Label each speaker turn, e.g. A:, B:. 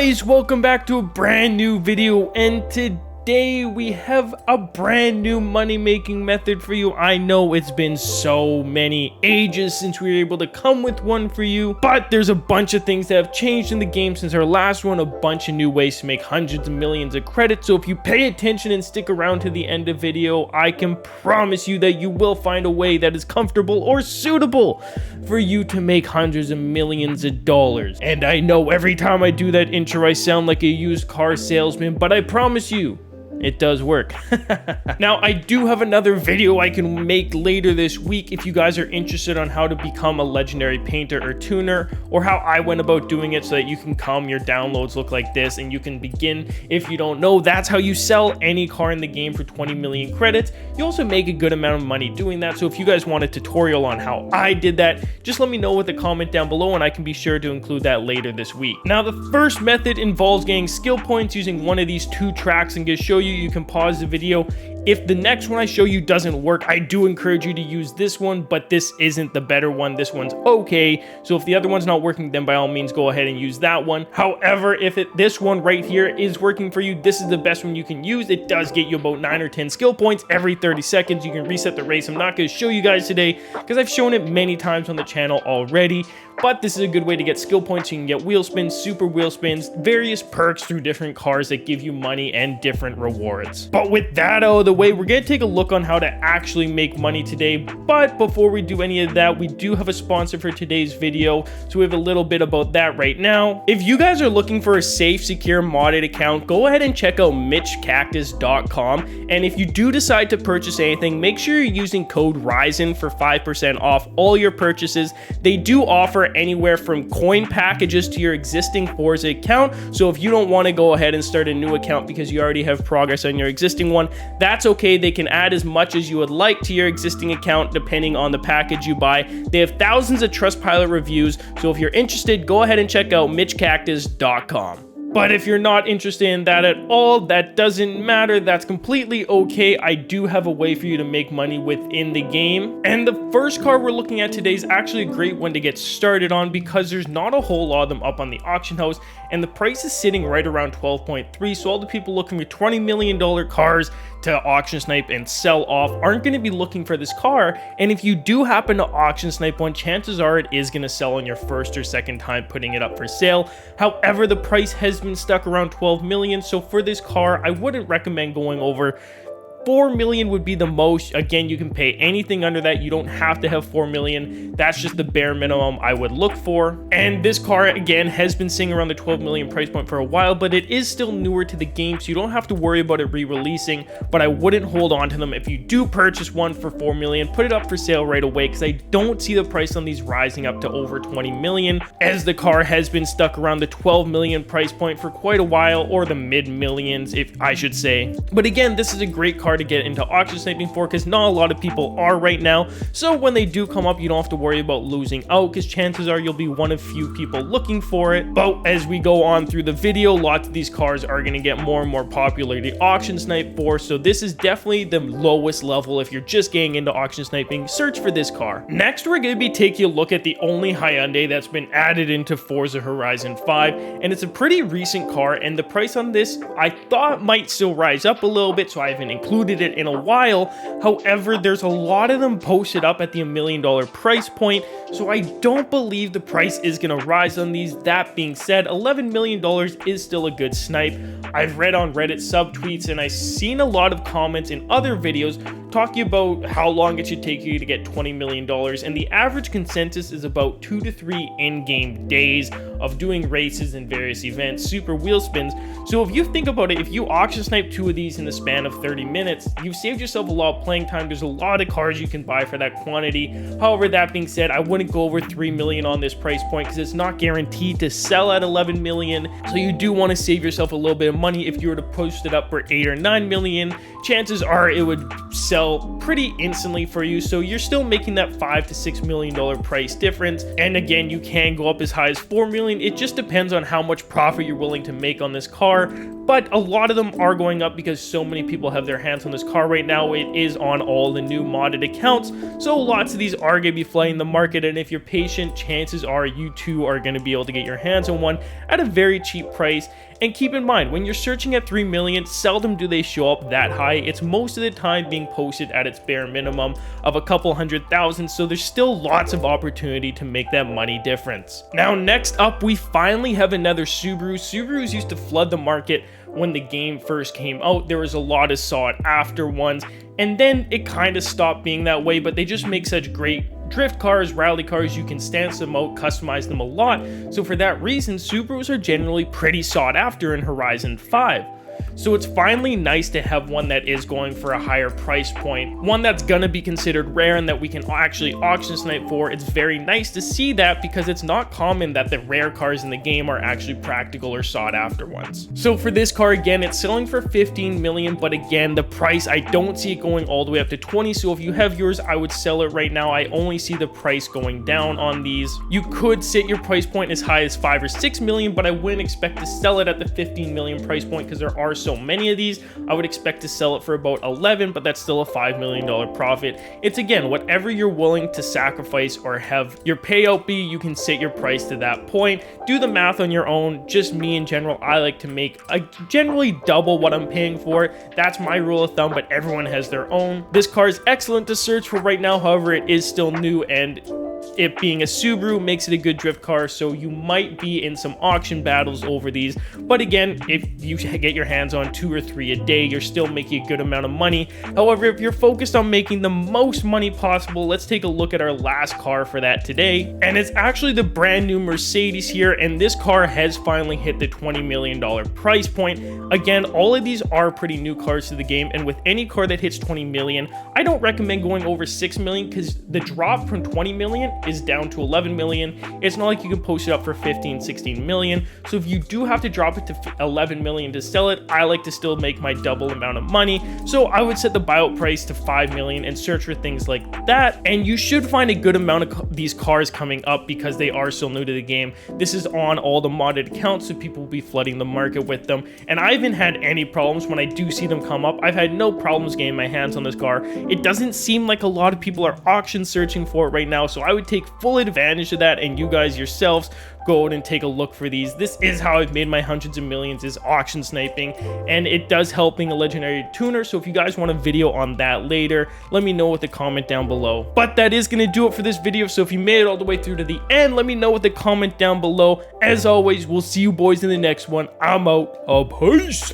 A: guys, welcome back to a brand new video, and today we have a brand new money making method for you. I know it's been so many ages since we were able to come with one for you, but there's a bunch of things that have changed in the game since our last one, a bunch of new ways to make hundreds of millions of credits. So if you pay attention and stick around to the end of the video, I can promise you that you will find a way that is comfortable or suitable for you to make hundreds of millions of dollars. And I know every time I do that intro I sound like a used car salesman, but I promise you it does work. Now, I do have another video I can make later this week if you guys are interested on how to become a legendary painter or tuner, or how I went about doing it so that you can come, your downloads look like this, and you can begin. If you don't know, that's how you sell any car in the game for 20 million credits. You also make a good amount of money doing that. So if you guys want a tutorial on how I did that, just let me know with a comment down below and I can be sure to include that later this week. Now, the first method involves getting skill points using one of these two tracks. I'm going to show you. You can pause the video. If the next one I show you doesn't work, I do encourage you to use this one, but this isn't the better one. This one's okay. So if the other one's not working, then by all means go ahead and use that one. However, if this one right here is working for you, this is the best one you can use. It does get you about 9 or 10 skill points every 30 seconds. You can reset the race. I'm not going to show you guys today because I've shown it many times on the channel already, but this is a good way to get skill points. You can get wheel spins, super wheel spins, various perks through different cars that give you money and different rewards. But with that out of the way, we're going to take a look on how to actually make money today. But before we do any of that, we do have a sponsor for today's video, so we have a little bit about that right now. If you guys are looking for a safe, secure, modded account, go ahead and check out MitchCactus.com. And if you do decide to purchase anything, make sure you're using code Ryzen for 5% off all your purchases. They do offer anywhere from coin packages to your existing Forza account. So if you don't want to go ahead and start a new account because you already have progress on your existing one, that's okay. They can add as much as you would like to your existing account depending on the package you buy. They have thousands of Trustpilot reviews, so if you're interested, go ahead and check out MitchCactus.com. But if you're not interested in that at all, that doesn't matter. That's completely okay. I do have a way for you to make money within the game. And the first car we're looking at today is actually a great one to get started on because there's not a whole lot of them up on the auction house, and the price is sitting right around 12.3. So all the people looking for $20 million cars to auction snipe and sell off aren't going to be looking for this car. And if you do happen to auction snipe one, chances are it is going to sell on your first or second time putting it up for sale. However, the price has been stuck around 12 million. So for this car, I wouldn't recommend going over. 4 million would be the most. Again, you can pay anything under that. You don't have to have 4 million. That's just the bare minimum I would look for. And this car, again, has been sitting around the 12 million price point for a while, but it is still newer to the game, so you don't have to worry about it re-releasing. But I wouldn't hold on to them. If you do purchase one for 4 million, put it up for sale right away, because I don't see the price on these rising up to over 20 million, as the car has been stuck around the 12 million price point for quite a while, or the mid millions, if I should say. But again, this is a great car to get into auction sniping for, because not a lot of people are right now. So when they do come up, you don't have to worry about losing out, because chances are you'll be one of few people looking for it. But as we go on through the video, lots of these cars are going to get more and more popular to auction snipe for. So this is definitely the lowest level. If you're just getting into auction sniping, search for this car. Next, we're going to be taking a look at the only Hyundai that's been added into Forza Horizon 5, and it's a pretty recent car, and the price on this I thought might still rise up a little bit, so I haven't included it in a while. However, there's a lot of them posted up at the $1 million price point, so I don't believe the price is going to rise on these. That being said, $11 million is still a good snipe. I've read on Reddit subtweets and I've seen a lot of comments in other videos talking about how long it should take you to get $20 million, and the average consensus is about 2 to 3 in-game days of doing races and various events, super wheel spins. So if you think about it, if you auction snipe 2 of these in the span of 30 minutes, you've saved yourself a lot of playing time. There's a lot of cars you can buy for that quantity. However, that being said, I wouldn't go over 3 million on this price point because it's not guaranteed to sell at 11 million. So you do want to save yourself a little bit of money. If you were to post it up for 8 or 9 million, chances are it would sell sell pretty instantly for you, so you're still making that $5 to $6 million price difference. And again, you can go up as high as $4 million. It just depends on how much profit you're willing to make on this car, but a lot of them are going up because so many people have their hands on this car right now. It is on all the new modded accounts, so lots of these are going to be flooding the market, and if you're patient, chances are you too are going to be able to get your hands on one at a very cheap price. And keep in mind, when you're searching at 3 million, seldom do they show up that high. It's most of the time being posted at its bare minimum of a couple 100,000, so there's still lots of opportunity to make that money difference. Now, next up, we finally have another Subaru. Subarus used to flood the market when the game first came out. There was a lot of sought after ones, and then it kind of stopped being that way, but they just make such great drift cars, rally cars. You can stance them out, customize them a lot. So for that reason, Subarus are generally pretty sought after in Horizon 5. So it's finally nice to have one that is going for a higher price point, one that's gonna be considered rare and that we can actually auction snipe for. It's very nice to see that because it's not common that the rare cars in the game are actually practical or sought after ones. So for this car, again, it's selling for 15 million, but again, the price, I don't see it going all the way up to 20. So if you have yours, I would sell it right now. I only see the price going down on these. You could set your price point as high as 5 or 6 million, but I wouldn't expect to sell it at the 15 million price point because there are so many of these. I would expect to sell it for about 11, but that's still a $5 million profit. It's again, whatever you're willing to sacrifice or have your payout be, you can set your price to that point. Do the math on your own. Just me in general, I like to make generally double what I'm paying for it. That's my rule of thumb, but everyone has their own. This car is excellent to search for right now. However, it is still new, and it being a Subaru makes it a good drift car, so you might be in some auction battles over these. But again, if you get your hands on 2 or 3 a day, you're still making a good amount of money. However, if you're focused on making the most money possible, let's take a look at our last car for that today. And it's actually the brand new Mercedes here, and this car has finally hit the $20 million price point. Again, all of these are pretty new cars to the game, and with any car that hits 20 million, I don't recommend going over 6 million because the drop from 20 million is down to 11 million. It's not like you can post it up for 15, 16 million. So if you do have to drop it to 11 million to sell it, I like to still make my double amount of money. So I would set the buyout price to 5 million and search for things like that. And you should find a good amount of these cars coming up because they are so new to the game. This is on all the modded accounts, so people will be flooding the market with them. And I haven't had any problems when I do see them come up. I've had no problems getting my hands on this car. It doesn't seem like a lot of people are auction searching for it right now, so I would take full advantage of that, and you guys yourselves go out and take a look for these. This is how I've made my hundreds of millions, is auction sniping, and it does help being a legendary tuner. So if you guys want a video on that later, let me know with a comment down below. But that is going to do it for this video. So if you made it all the way through to the end, let me know with a comment down below. As always, we'll see you boys in the next one. I'm out. Peace.